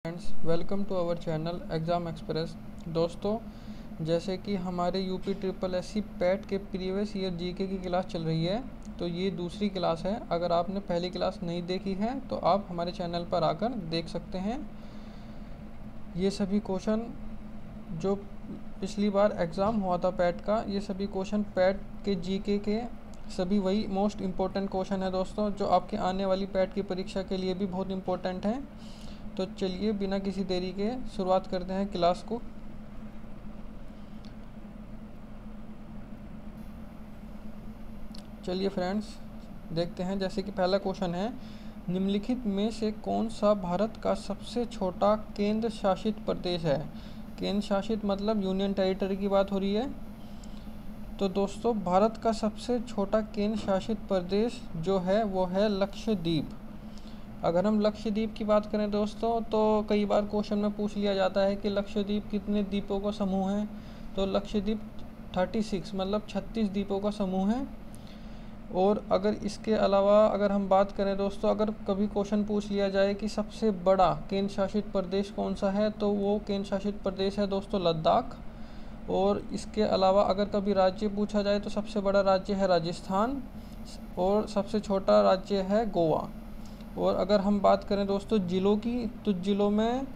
Friends, welcome to our channel exam express. दोस्तों, जैसे कि हमारे यूपी ट्रिपल एससी पैट के प्रीवियस ईयर जीके की क्लास चल रही है, तो ये दूसरी क्लास है। अगर आपने पहली क्लास नहीं देखी है तो आप हमारे चैनल पर आकर देख सकते हैं। ये सभी क्वेश्चन जो पिछली बार एग्ज़ाम हुआ था पैट का, ये सभी क्वेश्चन पैट के जीके के सभी वही मोस्ट इम्पोर्टेंट क्वेश्चन है दोस्तों, जो आपके आने वाली पैट की परीक्षा के लिए भी बहुत इम्पोर्टेंट हैं। तो चलिए बिना किसी देरी के शुरुआत करते हैं क्लास को। चलिए फ्रेंड्स, देखते हैं। जैसे कि पहला क्वेश्चन है, निम्नलिखित में से कौन सा भारत का सबसे छोटा केंद्र शासित प्रदेश है। केंद्र शासित मतलब यूनियन टेरिटरी की बात हो रही है। तो दोस्तों, भारत का सबसे छोटा केंद्र शासित प्रदेश जो है वो है लक्षद्वीप। अगर हम लक्षद्वीप की बात करें दोस्तों, तो कई बार क्वेश्चन में पूछ लिया जाता है कि लक्षद्वीप कितने द्वीपों का समूह है। तो लक्षद्वीप 36 मतलब 36 द्वीपों का समूह है। और अगर इसके अलावा अगर हम बात करें दोस्तों, अगर कभी क्वेश्चन पूछ लिया जाए कि सबसे बड़ा केंद्र शासित प्रदेश कौन सा है, तो वो केंद्र शासित प्रदेश है दोस्तों लद्दाख। और इसके अलावा अगर कभी राज्य पूछा जाए तो सबसे बड़ा राज्य है राजस्थान और सबसे छोटा राज्य है गोवा। और अगर हम बात करें दोस्तों ज़िलों की, तो ज़िलों में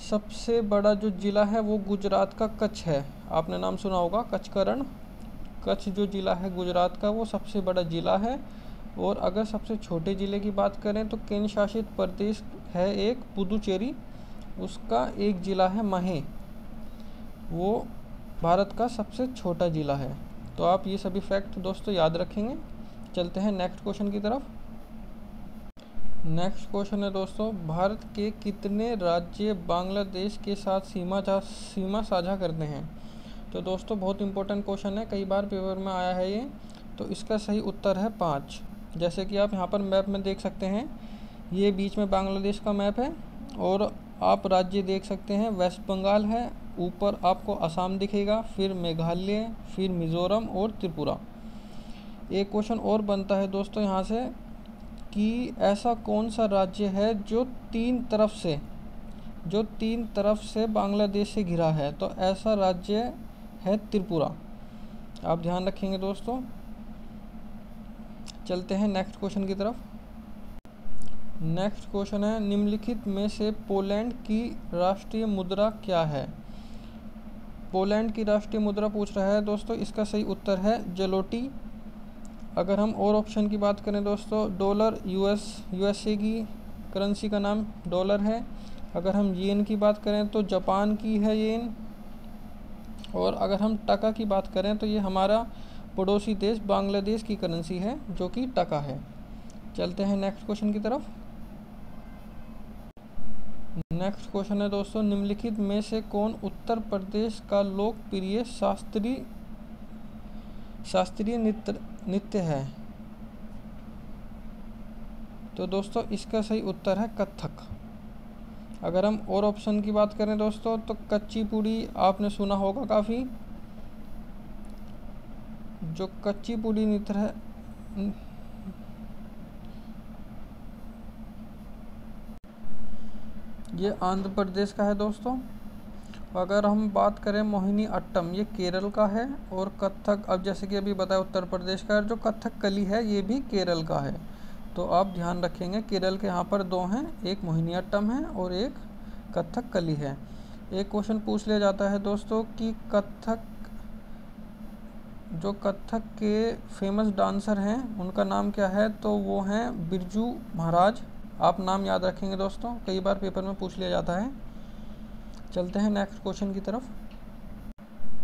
सबसे बड़ा जो ज़िला है वो गुजरात का कच्छ है। आपने नाम सुना होगा कच्छकरण। कच्छ जो ज़िला है गुजरात का, वो सबसे बड़ा ज़िला है। और अगर सबसे छोटे ज़िले की बात करें तो केंद्र शासित प्रदेश है एक पुदुचेरी, उसका एक ज़िला है महे, वो भारत का सबसे छोटा ज़िला है। तो आप ये सभी फैक्ट दोस्तों याद रखेंगे। चलते हैं नेक्स्ट क्वेश्चन की तरफ। नेक्स्ट क्वेश्चन है दोस्तों, भारत के कितने राज्य बांग्लादेश के साथ सीमा साझा करते हैं। तो दोस्तों बहुत इंपॉर्टेंट क्वेश्चन है, कई बार पेपर में आया है ये। तो इसका सही उत्तर है 5। जैसे कि आप यहाँ पर मैप में देख सकते हैं, ये बीच में बांग्लादेश का मैप है। और आप राज्य देख सकते हैं, वेस्ट बंगाल है, ऊपर आपको असम दिखेगा, फिर मेघालय, फिर मिज़ोरम और त्रिपुरा। एक क्वेश्चन और बनता है दोस्तों यहाँ से कि ऐसा कौन सा राज्य है जो तीन तरफ से बांग्लादेश से घिरा है। तो ऐसा राज्य है त्रिपुरा। आप ध्यान रखेंगे दोस्तों। चलते हैं नेक्स्ट क्वेश्चन की तरफ। नेक्स्ट क्वेश्चन है, निम्नलिखित में से पोलैंड की राष्ट्रीय मुद्रा क्या है। पोलैंड की राष्ट्रीय मुद्रा पूछ रहा है दोस्तों, इसका सही उत्तर है जलोटी। अगर हम और ऑप्शन की बात करें दोस्तों, डॉलर यूएसए की करेंसी का नाम डॉलर है। अगर हम येन की बात करें तो जापान की है येन। और अगर हम टका की बात करें तो ये हमारा पड़ोसी देश बांग्लादेश की करेंसी है जो कि टका है। चलते हैं नेक्स्ट क्वेश्चन की तरफ। नेक्स्ट क्वेश्चन है दोस्तों, निम्नलिखित में से कौन उत्तर प्रदेश का लोकप्रिय शास्त्रीय नृत्य है। तो दोस्तों इसका सही उत्तर है कथक। अगर हम और ऑप्शन की बात करें दोस्तों, तो कच्ची पुड़ी आपने सुना होगा काफ़ी। जो कच्ची पुड़ी नृत्य है, ये आंध्र प्रदेश का है दोस्तों। अगर हम बात करें मोहिनी अट्टम, ये केरल का है। और कथक, अब जैसे कि अभी बताया उत्तर प्रदेश का है। जो कथक कली है ये भी केरल का है। तो आप ध्यान रखेंगे, केरल के यहाँ पर 2 हैं, एक मोहिनी अट्टम है और एक कथक कली है। एक क्वेश्चन पूछ लिया जाता है दोस्तों कि कथक के फेमस डांसर हैं उनका नाम क्या है। तो वो हैं बिरजू महाराज। आप नाम याद रखेंगे दोस्तों, कई बार पेपर में पूछ लिया जाता है। चलते हैं नेक्स्ट क्वेश्चन की तरफ।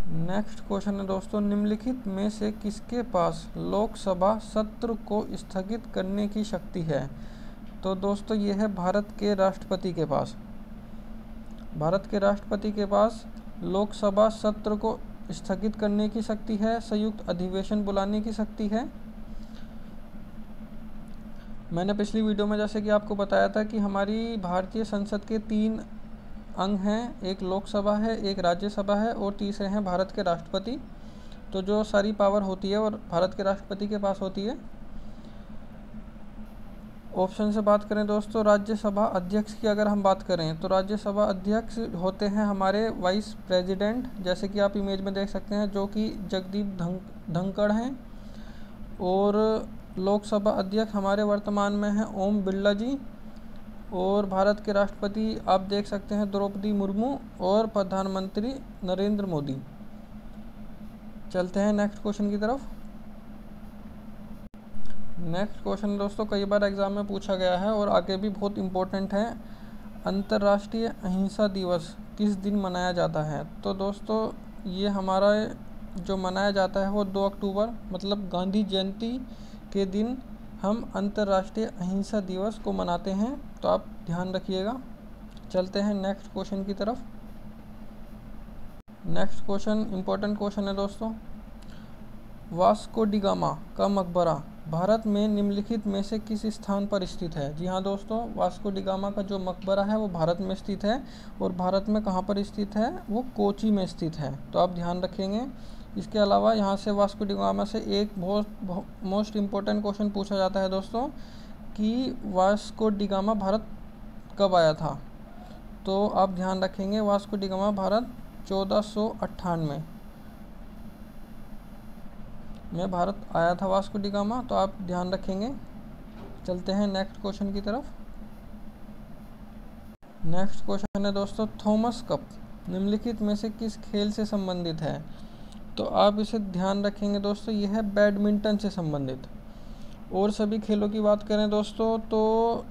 नेक्स्ट क्वेश्चन है दोस्तों, निम्नलिखित में से किसके पास लोकसभा सत्र को स्थगित करने की शक्ति है। तो दोस्तों ये है भारत के राष्ट्रपति के पास। भारत के राष्ट्रपति के पास लोकसभा सत्र को स्थगित करने की शक्ति है, संयुक्त अधिवेशन बुलाने की शक्ति है। मैंने पिछली वीडियो में जैसे कि आपको बताया था कि हमारी भारतीय संसद के 3 अंग हैं, एक लोकसभा है, एक राज्यसभा है और तीसरे हैं भारत के राष्ट्रपति। तो जो सारी पावर होती है और भारत के राष्ट्रपति के पास होती है। ऑप्शन से बात करें दोस्तों, राज्यसभा अध्यक्ष की अगर हम बात करें तो राज्यसभा अध्यक्ष होते हैं हमारे वाइस प्रेसिडेंट, जैसे कि आप इमेज में देख सकते हैं, जो कि जगदीप धनखड़ हैं। और लोकसभा अध्यक्ष हमारे वर्तमान में हैं ओम बिरला जी। और भारत के राष्ट्रपति आप देख सकते हैं द्रौपदी मुर्मू और प्रधानमंत्री नरेंद्र मोदी। चलते हैं नेक्स्ट क्वेश्चन की तरफ। नेक्स्ट क्वेश्चन दोस्तों कई बार एग्जाम में पूछा गया है और आगे भी बहुत इम्पोर्टेंट है। अंतर्राष्ट्रीय अहिंसा दिवस किस दिन मनाया जाता है? तो दोस्तों ये हमारा जो मनाया जाता है वो 2 अक्टूबर मतलब गांधी जयंती के दिन हम अंतर्राष्ट्रीय अहिंसा दिवस को मनाते हैं, तो आप ध्यान रखिएगा। चलते हैं नेक्स्ट क्वेश्चन की तरफ। नेक्स्ट क्वेश्चन इम्पोर्टेंट क्वेश्चन है दोस्तों। वास्को डी गामा का मकबरा भारत में निम्नलिखित में से किस स्थान पर स्थित है? जी हाँ दोस्तों, वास्को डी गामा का जो मकबरा है वो भारत में स्थित है। और भारत में कहाँ पर स्थित है? वो कोची में स्थित है, तो आप ध्यान रखेंगे। इसके अलावा यहाँ से वास्को डी गामा से एक बहुत मोस्ट इम्पोर्टेंट क्वेश्चन पूछा जाता है दोस्तों कि वास्को डी गामा भारत कब आया था? तो आप ध्यान रखेंगे, वास्को डी गामा भारत 1498 में भारत आया था वास्को डी गामा, तो आप ध्यान रखेंगे। चलते हैं नेक्स्ट क्वेश्चन की तरफ। नेक्स्ट क्वेश्चन है दोस्तों, थॉमस कप निम्नलिखित में से किस खेल से संबंधित है? तो आप इसे ध्यान रखेंगे दोस्तों, यह है बैडमिंटन से संबंधित। और सभी खेलों की बात करें दोस्तों तो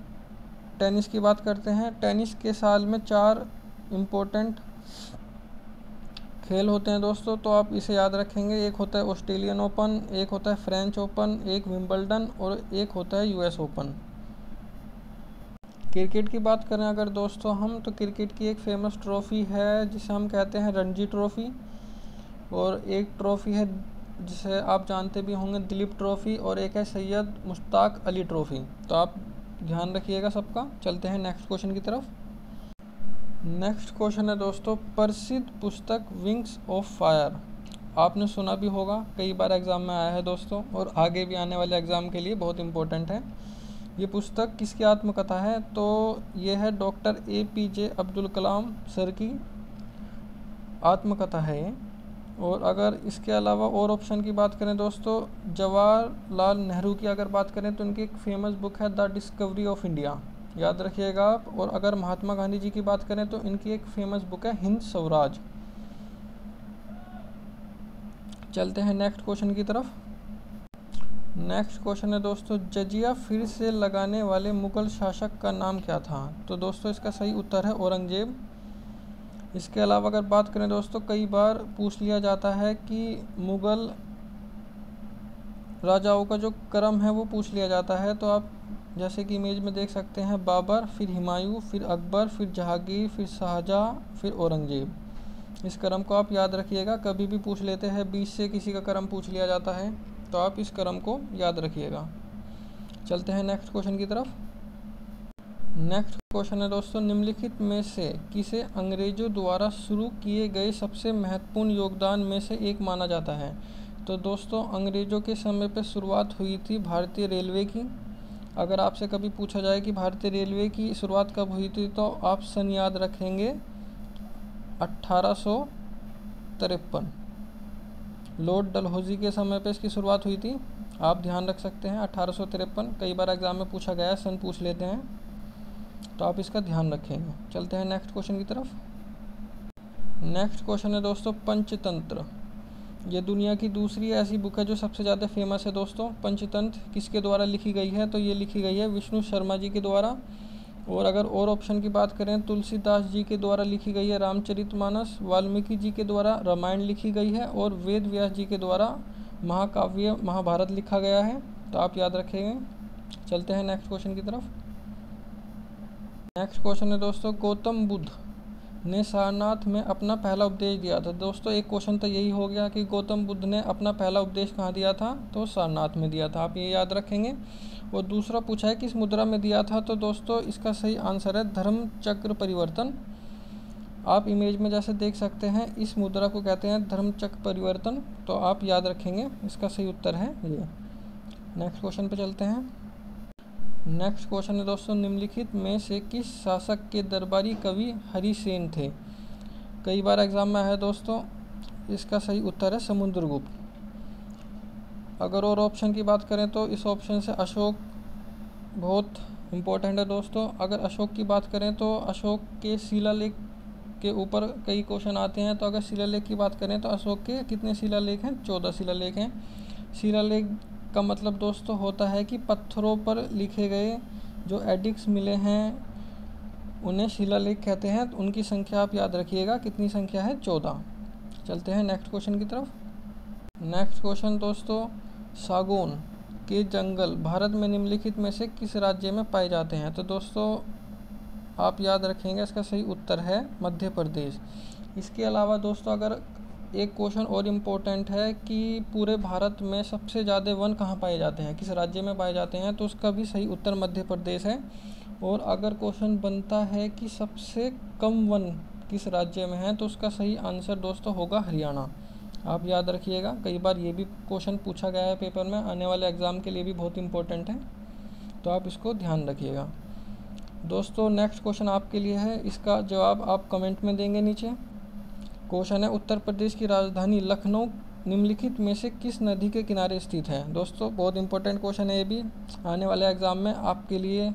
टेनिस की बात करते हैं। टेनिस के साल में 4 इम्पोर्टेंट खेल होते हैं दोस्तों, तो आप इसे याद रखेंगे। एक होता है ऑस्ट्रेलियन ओपन, एक होता है फ्रेंच ओपन, एक विंबलडन और एक होता है यूएस ओपन। क्रिकेट की बात करें अगर दोस्तों हम, तो क्रिकेट की एक फेमस ट्रॉफ़ी है जिसे हम कहते हैं रणजी ट्रॉफ़ी। और एक ट्रॉफ़ी है जिसे आप जानते भी होंगे दिलीप ट्रॉफ़ी, और एक है सैयद मुश्ताक अली ट्रॉफ़ी। तो आप ध्यान रखिएगा सबका। चलते हैं नेक्स्ट क्वेश्चन की तरफ। नेक्स्ट क्वेश्चन है दोस्तों, प्रसिद्ध पुस्तक विंग्स ऑफ फायर आपने सुना भी होगा, कई बार एग्ज़ाम में आया है दोस्तों और आगे भी आने वाले एग्ज़ाम के लिए बहुत इम्पोर्टेंट है। ये पुस्तक किसकी आत्मकथा है? तो ये है doctor APJ Abdul Kalam sir की आत्मकथा है ये। और अगर इसके अलावा और ऑप्शन की बात करें दोस्तों, जवाहरलाल नेहरू की अगर बात करें तो उनकी एक फेमस बुक है द डिस्कवरी ऑफ इंडिया, याद रखिएगा आप। और अगर महात्मा गांधी जी की बात करें तो इनकी एक फेमस बुक है हिंद स्वराज। चलते हैं नेक्स्ट क्वेश्चन की तरफ। नेक्स्ट क्वेश्चन है दोस्तों, जजिया फिर से लगाने वाले मुगल शासक का नाम क्या था? तो दोस्तों इसका सही उत्तर है औरंगजेब। इसके अलावा अगर बात करें दोस्तों, कई बार पूछ लिया जाता है कि मुगल राजाओं का जो क्रम है वो पूछ लिया जाता है, तो आप जैसे कि इमेज में देख सकते हैं, बाबर, फिर हुमायूं, फिर अकबर, फिर जहांगीर, फिर शाहजहां, फिर औरंगजेब। इस क्रम को आप याद रखिएगा। कभी भी पूछ लेते हैं 20 से किसी का क्रम पूछ लिया जाता है, तो आप इस क्रम को याद रखिएगा। चलते हैं नेक्स्ट क्वेश्चन की तरफ। नेक्स्ट क्वेश्चन है दोस्तों, निम्नलिखित में से किसे अंग्रेजों द्वारा शुरू किए गए सबसे महत्वपूर्ण योगदान में से एक माना जाता है? तो दोस्तों अंग्रेजों के समय पे शुरुआत हुई थी भारतीय रेलवे की। अगर आपसे कभी पूछा जाए कि भारतीय रेलवे की शुरुआत कब हुई थी, तो आप सन याद रखेंगे 1853। लॉर्ड डलहौजी के समय पे इसकी शुरुआत हुई थी, आप ध्यान रख सकते हैं 1853। कई बार एग्जाम में पूछा गया है, सन पूछ लेते हैं, तो आप इसका ध्यान रखेंगे। चलते हैं नेक्स्ट क्वेश्चन की तरफ। नेक्स्ट क्वेश्चन है दोस्तों, पंचतंत्र ये दुनिया की दूसरी ऐसी बुक है जो सबसे ज़्यादा फेमस है दोस्तों। पंचतंत्र किसके द्वारा लिखी गई है? तो ये लिखी गई है विष्णु शर्मा जी के द्वारा। और अगर और ऑप्शन की बात करें, तुलसीदास जी के द्वारा लिखी गई है रामचरितमानस, वाल्मीकि जी के द्वारा रामायण लिखी गई है, और वेद व्यास जी के द्वारा महाकाव्य महाभारत लिखा गया है, तो आप याद रखेंगे। चलते हैं नेक्स्ट क्वेश्चन की तरफ। नेक्स्ट क्वेश्चन है दोस्तों, गौतम बुद्ध ने सारनाथ में अपना पहला उपदेश दिया था। दोस्तों एक क्वेश्चन तो यही हो गया कि गौतम बुद्ध ने अपना पहला उपदेश कहाँ दिया था? तो सारनाथ में दिया था, आप ये याद रखेंगे। और दूसरा पूछा है किस मुद्रा में दिया था? तो दोस्तों इसका सही आंसर है धर्म चक्र परिवर्तन। आप इमेज में जैसे देख सकते हैं, इस मुद्रा को कहते हैं धर्म चक्र परिवर्तन, तो आप याद रखेंगे। इसका सही उत्तर है ये। नेक्स्ट क्वेश्चन पे चलते हैं। नेक्स्ट क्वेश्चन है दोस्तों, निम्नलिखित में से किस शासक के दरबारी कवि हरिसेन थे? कई बार एग्जाम में है दोस्तों। इसका सही उत्तर है समुद्रगुप्त। अगर और ऑप्शन की बात करें तो इस ऑप्शन से अशोक बहुत इम्पोर्टेंट है दोस्तों। अगर अशोक की बात करें तो अशोक के शिलालेख के ऊपर कई क्वेश्चन आते हैं। तो अगर शिलालेख की बात करें तो अशोक के कितने शिलालेख हैं? 14 शिलालेख हैं। शिलालेख का मतलब दोस्तों होता है कि पत्थरों पर लिखे गए जो एडिक्ट्स मिले हैं उन्हें शिलालेख कहते हैं। तो उनकी संख्या आप याद रखिएगा, कितनी संख्या है? 14। चलते हैं नेक्स्ट क्वेश्चन की तरफ। नेक्स्ट क्वेश्चन दोस्तों, सागौन के जंगल भारत में निम्नलिखित में से किस राज्य में पाए जाते हैं? तो दोस्तों आप याद रखेंगे, इसका सही उत्तर है मध्य प्रदेश। इसके अलावा दोस्तों अगर एक क्वेश्चन और इम्पोर्टेंट है कि पूरे भारत में सबसे ज़्यादा वन कहाँ पाए जाते हैं, किस राज्य में पाए जाते हैं, तो उसका भी सही उत्तर मध्य प्रदेश है। और अगर क्वेश्चन बनता है कि सबसे कम वन किस राज्य में है, तो उसका सही आंसर दोस्तों होगा हरियाणा। आप याद रखिएगा, कई बार ये भी क्वेश्चन पूछा गया है पेपर में, आने वाले एग्ज़ाम के लिए भी बहुत इंपॉर्टेंट है, तो आप इसको ध्यान रखिएगा। दोस्तों नेक्स्ट क्वेश्चन आपके लिए है, इसका जवाब आप कमेंट में देंगे नीचे। क्वेश्चन है, उत्तर प्रदेश की राजधानी लखनऊ निम्नलिखित में से किस नदी के किनारे स्थित है? दोस्तों बहुत इंपॉर्टेंट क्वेश्चन है, ये भी आने वाले एग्ज़ाम में आपके लिए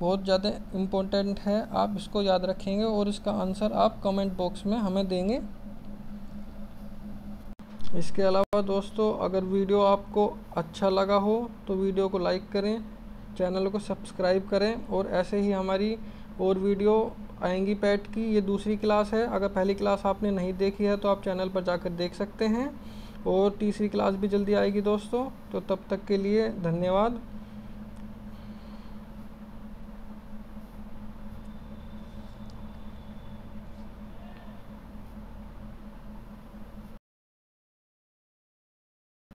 बहुत ज़्यादा इम्पोर्टेंट है। आप इसको याद रखेंगे और इसका आंसर आप कमेंट बॉक्स में हमें देंगे। इसके अलावा दोस्तों अगर वीडियो आपको अच्छा लगा हो तो वीडियो को लाइक करें, चैनल को सब्सक्राइब करें, और ऐसे ही हमारी और वीडियो आएंगी पैट की। ये दूसरी क्लास है, अगर पहली क्लास आपने नहीं देखी है तो आप चैनल पर जाकर देख सकते हैं, और तीसरी क्लास भी जल्दी आएगी दोस्तों। तो तब तक के लिए धन्यवाद।